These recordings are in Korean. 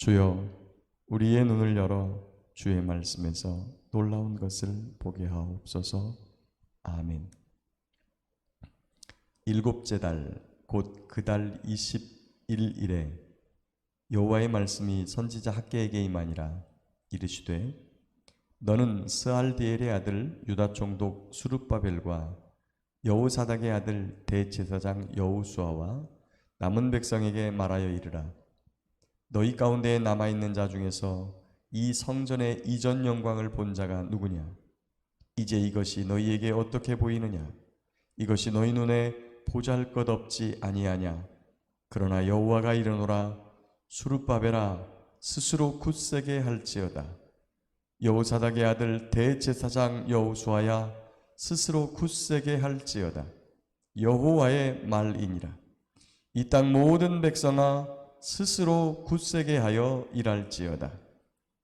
주여, 우리의 눈을 열어 주의 말씀에서 놀라운 것을 보게 하옵소서. 아멘. 일곱째 달, 곧 그 달 21일에 여호와의 말씀이 선지자 학개에게 임하니라. 이르시되, 너는 스알디엘의 아들 유다 총독 수룹바벨과 여호사닥의 아들 대제사장 여호수아와 남은 백성에게 말하여 이르라. 너희 가운데에 남아있는 자 중에서 이 성전의 이전 영광을 본 자가 누구냐? 이제 이것이 너희에게 어떻게 보이느냐? 이것이 너희 눈에 보잘것없지 아니하냐? 그러나 여호와가 이르노라. 수룹바벨아, 스스로 굳세게 할지어다. 여호사닥의 아들 대제사장 여호수아야, 스스로 굳세게 할지어다. 여호와의 말이니라. 이 땅 모든 백성아, 스스로 굳세게 하여 일할지어다.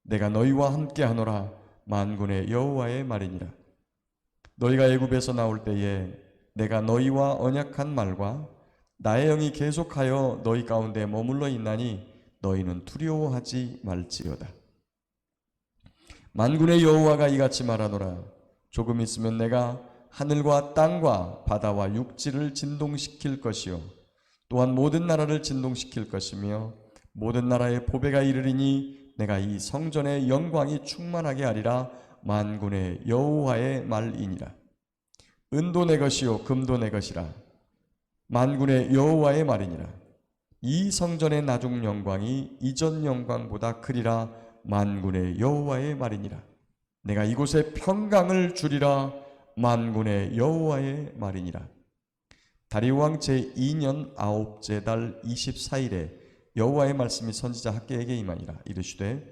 내가 너희와 함께 하노라. 만군의 여호와의 말이니라. 너희가 애굽에서 나올 때에 내가 너희와 언약한 말과 나의 영이 계속하여 너희 가운데 머물러 있나니 너희는 두려워하지 말지어다. 만군의 여호와가 이같이 말하노라. 조금 있으면 내가 하늘과 땅과 바다와 육지를 진동시킬 것이요 또한 모든 나라를 진동시킬 것이며 모든 나라의 보배가 이르리니 내가 이 성전의 영광이 충만하게 하리라. 만군의 여호와의 말이니라. 은도 내 것이요 금도 내 것이라. 만군의 여호와의 말이니라. 이 성전의 나중 영광이 이전 영광보다 크리라. 만군의 여호와의 말이니라. 내가 이곳에 평강을 주리라. 만군의 여호와의 말이니라. 다리오 왕 제2년 9째 달 24일에 여호와의 말씀이 선지자 학개에게 임하니라. 이르시되,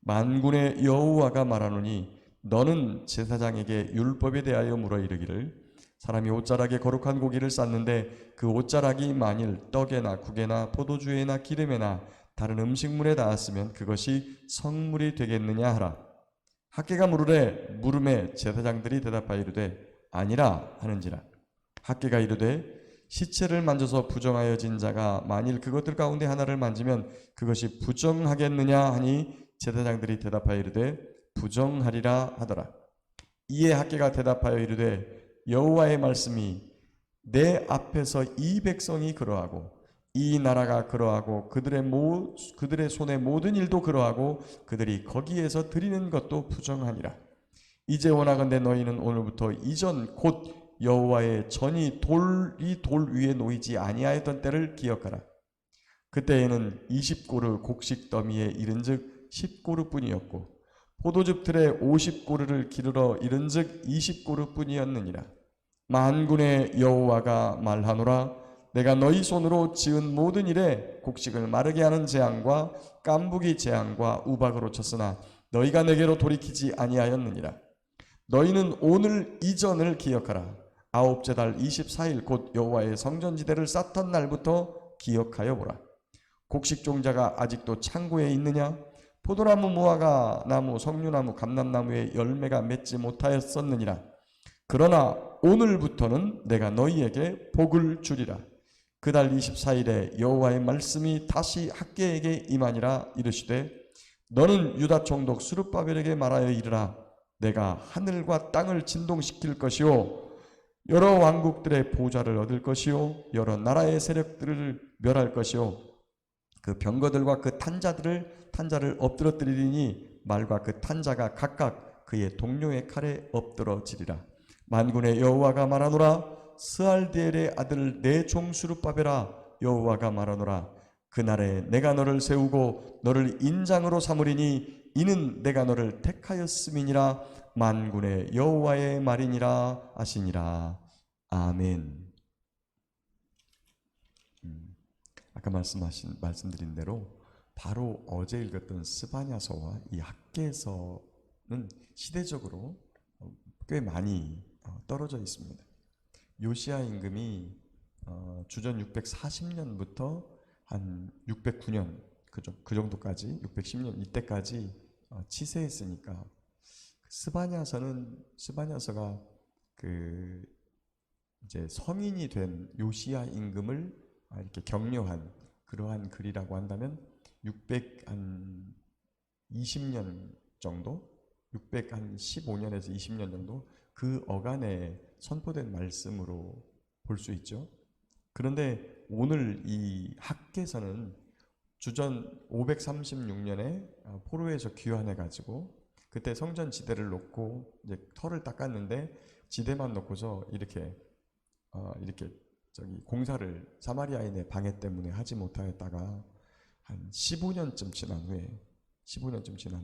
만군의 여호와가 말하노니 너는 제사장에게 율법에 대하여 물어 이르기를, 사람이 옷자락에 거룩한 고기를 쌓는데 그 옷자락이 만일 떡에나 국에나 포도주에나 기름에나 다른 음식물에 닿았으면 그것이 성물이 되겠느냐 하라. 학개가 물음에 제사장들이 대답하여 이르되 아니라 하는지라. 학개가 이르되, 시체를 만져서 부정하여진 자가 만일 그것들 가운데 하나를 만지면 그것이 부정하겠느냐 하니 제사장들이 대답하여 이르되 부정하리라 하더라. 이에 학개가 대답하여 이르되, 여호와의 말씀이 내 앞에서 이 백성이 그러하고 이 나라가 그러하고 그들의 손의 모든 일도 그러하고 그들이 거기에서 드리는 것도 부정하니라. 이제 원하건대 너희는 오늘부터 이전 곧 여호와의 전이 돌이 돌 위에 놓이지 아니하였던 때를 기억하라. 그때에는 20고르 곡식 더미에 이른즉 10고르뿐이었고 포도즙 틀에 50고르를 기르러 이른즉 20고르뿐이었느니라. 만군의 여호와가 말하노라. 내가 너희 손으로 지은 모든 일에 곡식을 마르게 하는 재앙과 깐부기 재앙과 우박으로 쳤으나 너희가 내게로 돌이키지 아니하였느니라. 너희는 오늘 이전을 기억하라. 9째 달 24일 곧 여호와의 성전지대를 쌓던 날부터 기억하여 보라. 곡식 종자가 아직도 창고에 있느냐? 포도나무, 무화과 나무, 석류나무, 감람나무의 열매가 맺지 못하였었느니라. 그러나 오늘부터는 내가 너희에게 복을 주리라. 그 달 24일에 여호와의 말씀이 다시 학개에게 임하니라. 이르시되, 너는 유다 총독 수룹바벨에게 말하여 이르라. 내가 하늘과 땅을 진동시킬 것이요 여러 왕국들의 보좌를 얻을 것이요 여러 나라의 세력들을 멸할 것이요 그 병거들과 그 탄자를 엎드러뜨리리니 말과 그 탄자가 각각 그의 동료의 칼에 엎드러지리라. 만군의 여호와가 말하노라. 스알디엘의 아들 내 종 수룹바벨아, 여호와가 말하노라. 그날에 내가 너를 세우고 너를 인장으로 삼으리니 이는 내가 너를 택하였음이니라. 만군의 여호와의 말이니라 하시니라. 아멘. 아까 말씀드린 대로 바로 어제 읽었던 스바냐서와 이 학개서는 시대적으로 꽤 많이 떨어져 있습니다. 요시야 임금이 주전 640년부터 한 609년 그 정도까지 610년 이때까지 치세했으니까 스바냐서가 그 이제 성인이 된 요시야 임금을 이렇게 격려한 그러한 글이라고 한다면 620년 정도, 615년에서 20년 정도 그 어간에 선포된 말씀으로 볼 수 있죠. 그런데 오늘 이 학개서는 주전 536년에 포로에서 귀환해 가지고 그때 성전 지대를 놓고 이제 털을 닦았는데 지대만 놓고서 이렇게 저기 공사를 사마리아인의 방해 때문에 하지 못하였다가 한 15년쯤 지난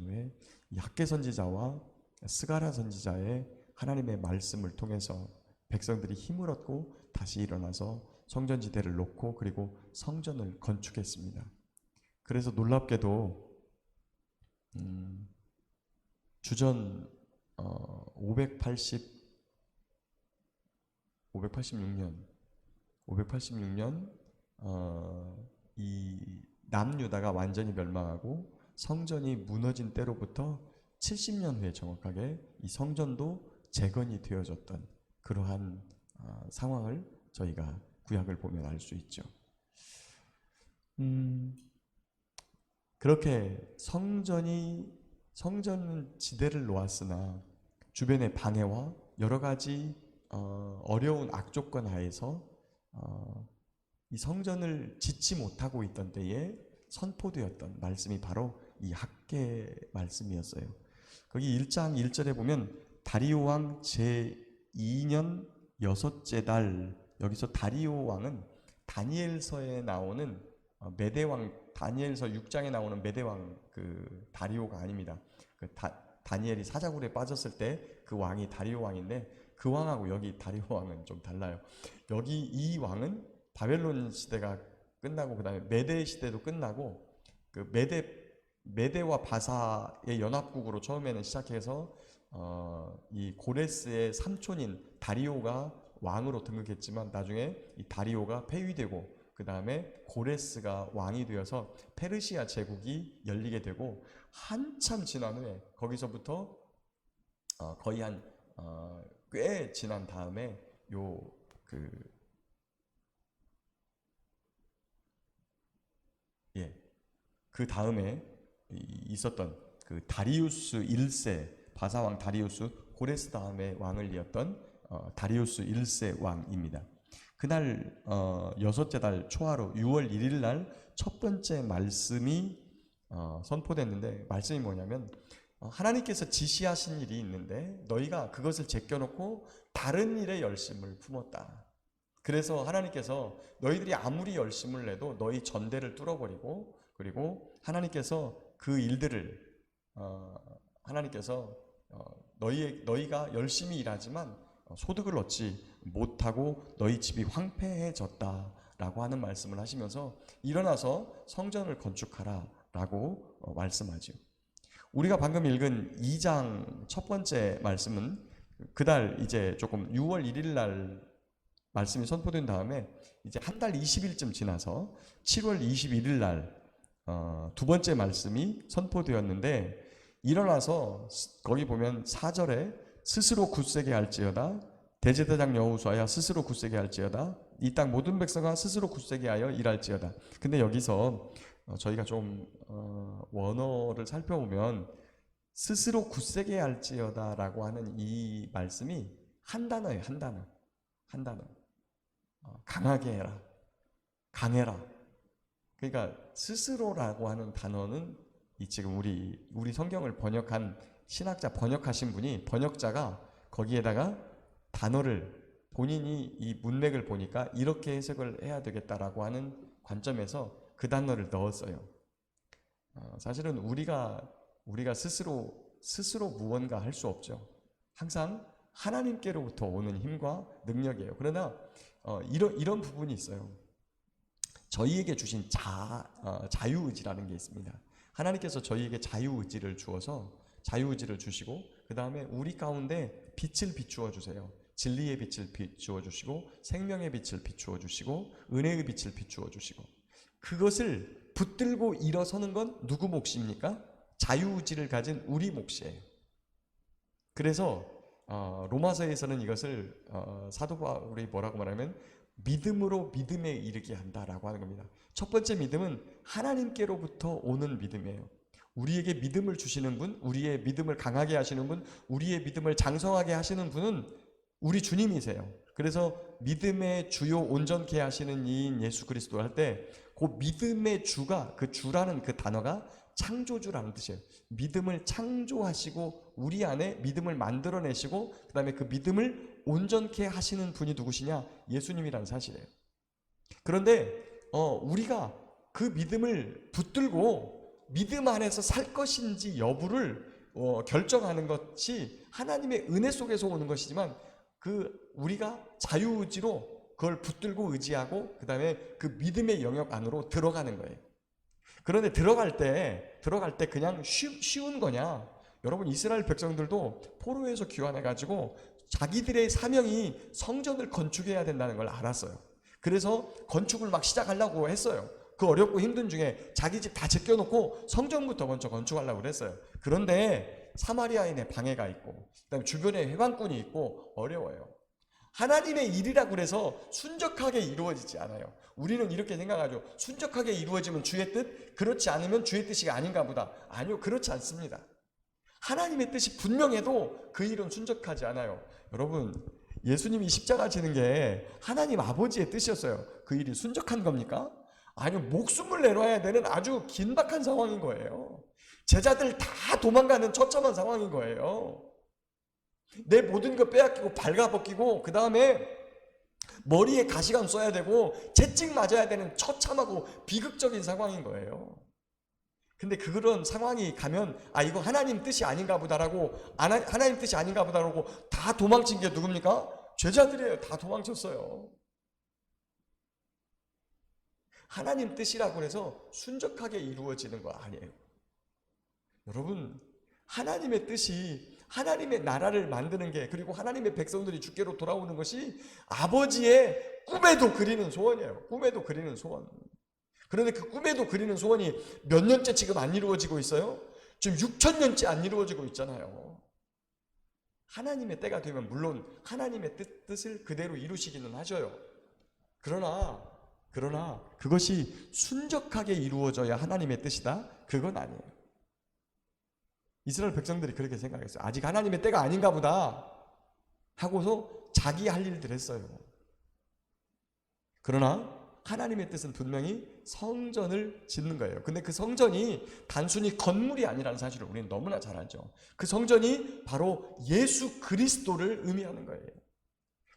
후에 이 학개 선지자와 스가랴 선지자의 하나님의 말씀을 통해서 백성들이 힘을 얻고 다시 일어나서 성전 지대를 놓고 그리고 성전을 건축했습니다. 그래서 놀랍게도 주전 586년 이 남유다가 완전히 멸망하고 성전이 무너진 때로부터 70년 후에 정확하게 이 성전도 재건이 되어졌던 그러한 상황을 저희가 구약을 보면 알 수 있죠. 그렇게 성전 지대를 놓았으나 주변의 방해와 여러 가지 어려운 악조건 하에서 이 성전을 짓지 못하고 있던 때에 선포되었던 말씀이 바로 이 학개 말씀이었어요. 거기 1장 1절에 보면 다리오 왕 제2년 여섯째 달, 여기서 다리오 왕은 다니엘서에 나오는 메대왕, 다니엘서 6장에 나오는 메대왕 그 다리오가 아닙니다. 다니엘이 사자굴에 빠졌을 때 그 왕이 다리오 왕인데 그 왕하고 여기 다리오 왕은 좀 달라요. 여기 이 왕은 바벨론 시대가 끝나고 그 다음에 메대 시대도 끝나고 그 메대와 바사의 연합국으로 처음에는 시작해서 이 고레스의 삼촌인 다리오가 왕으로 등극했지만 나중에 이 다리오가 폐위되고 그 다음에 고레스가 왕이 되어서 페르시아 제국이 열리게 되고 한참 지난 후에 거기서부터 거의 한 꽤 지난 다음에 그 다음에 있었던 그 다리우스 1세 바사왕 다리우스 고레스 다음에 왕을 이었던 다리우스 1세 왕입니다. 그날 여섯째 달 초하루 6월 1일 날 첫 번째 말씀이 선포됐는데 말씀이 뭐냐면 하나님께서 지시하신 일이 있는데 너희가 그것을 제껴놓고 다른 일에 열심을 품었다. 그래서 하나님께서 너희들이 아무리 열심을 내도 너희 전대를 뚫어버리고 그리고 하나님께서 그 일들을 하나님께서 너희가 열심히 일하지만 소득을 얻지 못하고 너희 집이 황폐해졌다라고 하는 말씀을 하시면서 일어나서 성전을 건축하라 라고 말씀하죠. 우리가 방금 읽은 2장 첫 번째 말씀은 그달 이제 조금 6월 1일 날 말씀이 선포된 다음에 이제 한 달 20일쯤 지나서 7월 21일 날 두 번째 말씀이 선포되었는데 일어나서 거기 보면 4절에 스스로 굳세게 할지어다 대제사장 여호수아야 스스로 굳세게 할지어다 이 땅 모든 백성아 스스로 굳세게 하여 일할지어다. 근데 여기서 저희가 좀 원어를 살펴보면 스스로 굳세게 할지어다 라고 하는 이 말씀이 한 단어예요. 한 단어. 강하게 해라. 강해라. 그러니까 스스로라고 하는 단어는 이 지금 우리 성경을 번역한 신학자 번역하신 분이 번역자가 거기에다가 단어를 본인이 이 문맥을 보니까 이렇게 해석을 해야 되겠다라고 하는 관점에서 그 단어를 넣었어요. 사실은 우리가 스스로 무언가 할 수 없죠. 항상 하나님께로부터 오는 힘과 능력이에요. 그러나 이런 부분이 있어요. 저희에게 주신 자유의지라는 게 있습니다. 하나님께서 저희에게 자유의지를 주시고 그 다음에 우리 가운데 빛을 비추어 주세요. 진리의 빛을 비추어 주시고 생명의 빛을 비추어 주시고 은혜의 빛을 비추어 주시고 그것을 붙들고 일어서는 건 누구 몫입니까? 자유의지를 가진 우리 몫이에요. 그래서 로마서에서는 이것을 사도 바울이 뭐라고 말하면 믿음으로 믿음에 이르게 한다라고 하는 겁니다. 첫 번째 믿음은 하나님께로부터 오는 믿음이에요. 우리에게 믿음을 주시는 분, 우리의 믿음을 강하게 하시는 분, 우리의 믿음을 장성하게 하시는 분은 우리 주님이세요. 그래서 믿음의 주요 온전케 하시는 이인 예수 그리스도 할 때 그 믿음의 주가, 그 주라는 그 단어가 창조주라는 뜻이에요. 믿음을 창조하시고 우리 안에 믿음을 만들어내시고 그 다음에 그 믿음을 온전케 하시는 분이 누구시냐? 예수님이라는 사실이에요. 그런데 우리가 그 믿음을 붙들고 믿음 안에서 살 것인지 여부를 결정하는 것이 하나님의 은혜 속에서 오는 것이지만 우리가 자유의지로 그걸 붙들고 의지하고 그 다음에 그 믿음의 영역 안으로 들어가는 거예요. 그런데 들어갈 때 그냥 쉬운 거냐? 여러분, 이스라엘 백성들도 포로에서 귀환해가지고 자기들의 사명이 성전을 건축해야 된다는 걸 알았어요. 그래서 건축을 막 시작하려고 했어요. 그 어렵고 힘든 중에 자기 집 다 제껴놓고 성전부터 먼저 건축하려고 그랬어요. 그런데 사마리아인의 방해가 있고 그다음에 주변에 회방꾼이 있고 어려워요. 하나님의 일이라고 그래서 순적하게 이루어지지 않아요. 우리는 이렇게 생각하죠. 순적하게 이루어지면 주의 뜻, 그렇지 않으면 주의 뜻이 아닌가 보다. 아니요, 그렇지 않습니다. 하나님의 뜻이 분명해도 그 일은 순적하지 않아요. 여러분, 예수님이 십자가 지는 게 하나님 아버지의 뜻이었어요. 그 일이 순적한 겁니까? 아니요, 목숨을 내놔야 되는 아주 긴박한 상황인 거예요. 제자들 다 도망가는 처참한 상황인 거예요. 내 모든 것 빼앗기고 발가벗기고 그 다음에 머리에 가시관 써야 되고 채찍 맞아야 되는 처참하고 비극적인 상황인 거예요. 근데 그런 상황이 가면 이거 하나님 뜻이 아닌가 보다라고 하나님 뜻이 아닌가 보다라고 다 도망친 게 누굽니까? 제자들이에요. 다 도망쳤어요. 하나님 뜻이라고 해서 순적하게 이루어지는 거 아니에요. 여러분, 하나님의 뜻이 하나님의 나라를 만드는 게, 그리고 하나님의 백성들이 주께로 돌아오는 것이 아버지의 꿈에도 그리는 소원이에요. 꿈에도 그리는 소원. 그런데 그 꿈에도 그리는 소원이 몇 년째 지금 안 이루어지고 있어요? 지금 6,000년째 안 이루어지고 있잖아요. 하나님의 때가 되면 물론 하나님의 뜻을 그대로 이루시기는 하셔요. 그러나 그것이 순적하게 이루어져야 하나님의 뜻이다? 그건 아니에요. 이스라엘 백성들이 그렇게 생각했어요. 아직 하나님의 때가 아닌가 보다 하고서 자기 할 일들 했어요. 그러나 하나님의 뜻은 분명히 성전을 짓는 거예요. 근데 그 성전이 단순히 건물이 아니라는 사실을 우리는 너무나 잘 알죠. 그 성전이 바로 예수 그리스도를 의미하는 거예요.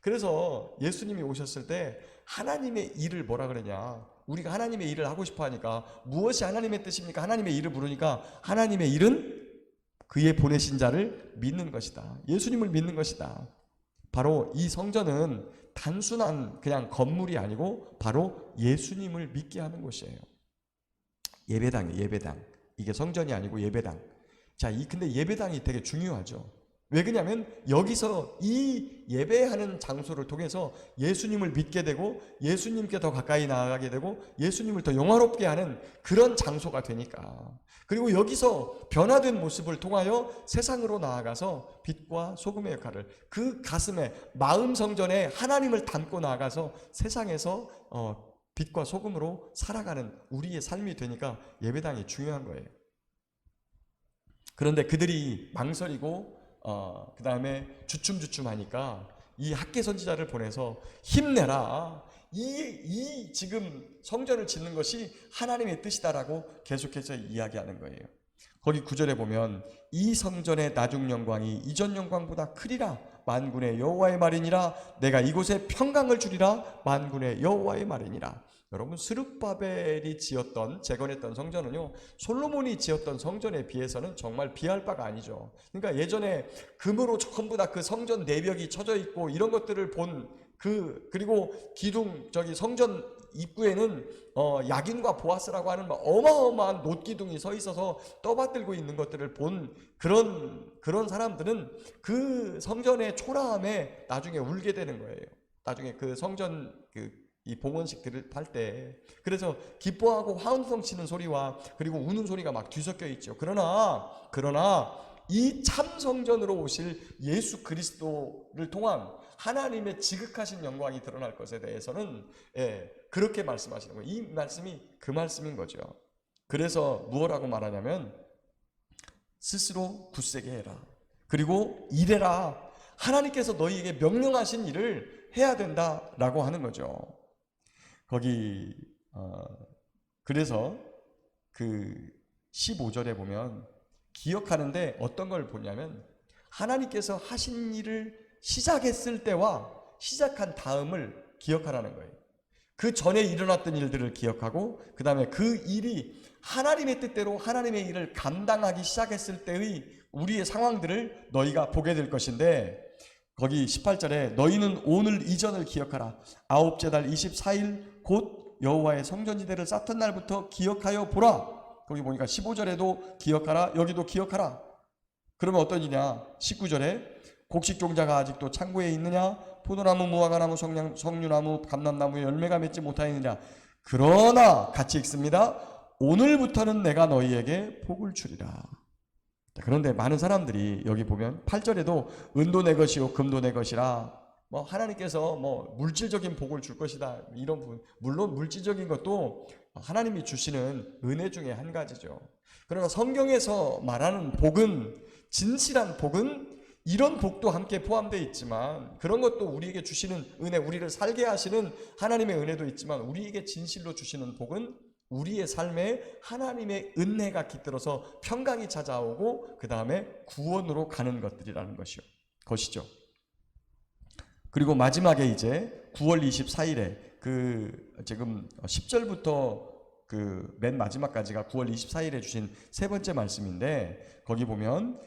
그래서 예수님이 오셨을 때 하나님의 일을 뭐라 그러냐? 우리가 하나님의 일을 하고 싶어 하니까 무엇이 하나님의 뜻입니까? 하나님의 일을 부르니까 하나님의 일은 그의 보내신 자를 믿는 것이다. 예수님을 믿는 것이다. 바로 이 성전은 단순한 그냥 건물이 아니고 바로 예수님을 믿게 하는 곳이에요. 예배당이에요. 예배당. 이게 성전이 아니고 예배당. 자, 근데 예배당이 되게 중요하죠. 왜 그러냐면 여기서 이 예배하는 장소를 통해서 예수님을 믿게 되고 예수님께 더 가까이 나아가게 되고 예수님을 더 영화롭게 하는 그런 장소가 되니까. 그리고 여기서 변화된 모습을 통하여 세상으로 나아가서 빛과 소금의 역할을, 그 가슴에 마음 성전에 하나님을 담고 나아가서 세상에서 빛과 소금으로 살아가는 우리의 삶이 되니까 예배당이 중요한 거예요. 그런데 그들이 망설이고 그 다음에 주춤주춤하니까 이 학개 선지자를 보내서 힘내라. 이 지금 성전을 짓는 것이 하나님의 뜻이다라고 계속해서 이야기하는 거예요. 거기 9절에 보면 이 성전의 나중 영광이 이전 영광보다 크리라. 만군의 여호와의 말이니라. 내가 이곳에 평강을 주리라. 만군의 여호와의 말이니라. 여러분, 스룹바벨이 지었던, 재건했던 성전은요, 솔로몬이 지었던 성전에 비해서는 정말 비할 바가 아니죠. 그러니까 예전에 금으로 전부 다 그 성전 내벽이 쳐져 있고 이런 것들을 본 그리고 기둥, 성전 입구에는 야긴과 보아스라고 하는 어마어마한 놋기둥이 서 있어서 떠받들고 있는 것들을 본 그런 사람들은 그 성전의 초라함에 나중에 울게 되는 거예요. 나중에 그 성전 이 봉헌식들을 할 때. 그래서 기뻐하고 화음성 치는 소리와 그리고 우는 소리가 막 뒤섞여 있죠. 그러나 이 참 성전으로 오실 예수 그리스도를 통한 하나님의 지극하신 영광이 드러날 것에 대해서는 그렇게 말씀하시는 거예요. 이 말씀이 그 말씀인 거죠. 그래서 무엇라고 말하냐면 스스로 굳세게 해라. 그리고 일해라. 하나님께서 너희에게 명령하신 일을 해야 된다라고 하는 거죠. 거기 그래서 그 15절에 보면 기억하는데 어떤 걸 보냐면 하나님께서 하신 일을 시작했을 때와 시작한 다음을 기억하라는 거예요. 그 전에 일어났던 일들을 기억하고 그 다음에 그 일이 하나님의 뜻대로 하나님의 일을 감당하기 시작했을 때의 우리의 상황들을 너희가 보게 될 것인데 거기 18절에 너희는 오늘 이전을 기억하라. 아홉째 달 24일 곧 여호와의 성전지대를 쌓던 날부터 기억하여 보라. 거기 보니까 15절에도 기억하라. 여기도 기억하라. 그러면 어떤 일이냐? 19절에 곡식 종자가 아직도 창고에 있느냐? 포도나무, 무화과나무, 석류나무, 감람나무에 열매가 맺지 못하였느냐? 그러나 같이 읽습니다. 오늘부터는 내가 너희에게 복을 주리라. 그런데 많은 사람들이 여기 보면 8절에도 은도 내 것이요 금도 내 것이라 하나님께서 물질적인 복을 줄 것이다 이런 부분, 물론 물질적인 것도 하나님이 주시는 은혜 중에 한 가지죠. 그러나 성경에서 말하는 복은, 진실한 복은 이런 복도 함께 포함되어 있지만 그런 것도 우리에게 주시는 은혜, 우리를 살게 하시는 하나님의 은혜도 있지만 우리에게 진실로 주시는 복은 우리의 삶에 하나님의 은혜가 깃들어서 평강이 찾아오고 그 다음에 구원으로 가는 것들이라는 것이죠. 그리고 마지막에 이제 9월 24일에 지금 10절부터 맨 마지막까지가 9월 24일에 주신 세 번째 말씀인데 거기 보면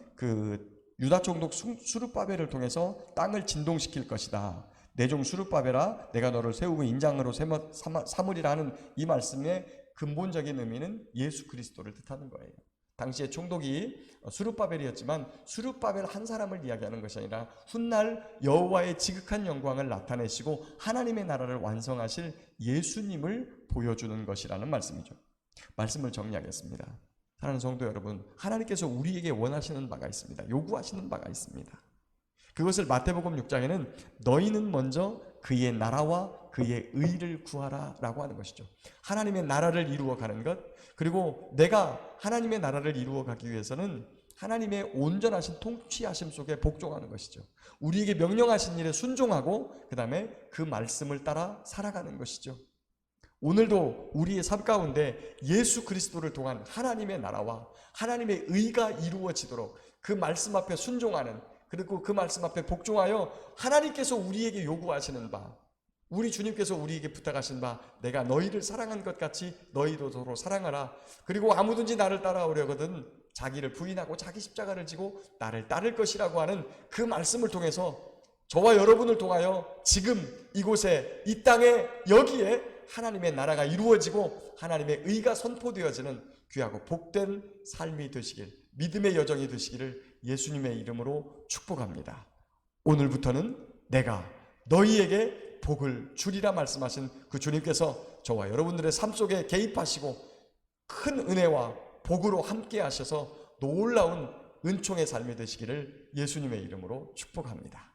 유다 총독 수룹바벨을 통해서 땅을 진동시킬 것이다. 내 종 수룹바벨아 내가 너를 세우고 인장으로 삼으리라 하는 이 말씀의 근본적인 의미는 예수 그리스도를 뜻하는 거예요. 당시에 총독이 수룹바벨이었지만 수룹바벨 한 사람을 이야기하는 것이 아니라 훗날 여호와의 지극한 영광을 나타내시고 하나님의 나라를 완성하실 예수님을 보여주는 것이라는 말씀이죠. 말씀을 정리하겠습니다. 사랑하는 성도 여러분, 하나님께서 우리에게 원하시는 바가 있습니다. 요구하시는 바가 있습니다. 그것을 마태복음 6장에는 너희는 먼저 그의 나라와 그의 의를 구하라 라고 하는 것이죠. 하나님의 나라를 이루어가는 것, 그리고 내가 하나님의 나라를 이루어가기 위해서는 하나님의 온전하신 통치하심 속에 복종하는 것이죠. 우리에게 명령하신 일에 순종하고 그 다음에 그 말씀을 따라 살아가는 것이죠. 오늘도 우리의 삶 가운데 예수 그리스도를 통한 하나님의 나라와 하나님의 의가 이루어지도록 그 말씀 앞에 순종하는, 그리고 그 말씀 앞에 복종하여 하나님께서 우리에게 요구하시는 바, 우리 주님께서 우리에게 부탁하신 바, 내가 너희를 사랑한 것 같이 너희도 서로 사랑하라. 그리고 아무든지 나를 따라오려거든 자기를 부인하고 자기 십자가를 지고 나를 따를 것이라고 하는 그 말씀을 통해서 저와 여러분을 통하여 지금 이곳에, 이 땅에, 여기에 하나님의 나라가 이루어지고 하나님의 의가 선포되어지는 귀하고 복된 삶이 되시길, 믿음의 여정이 되시기를 예수님의 이름으로 축복합니다. 오늘부터는 내가 너희에게 복을 주리라 말씀하신 그 주님께서 저와 여러분들의 삶 속에 개입하시고 큰 은혜와 복으로 함께 하셔서 놀라운 은총의 삶이 되시기를 예수님의 이름으로 축복합니다.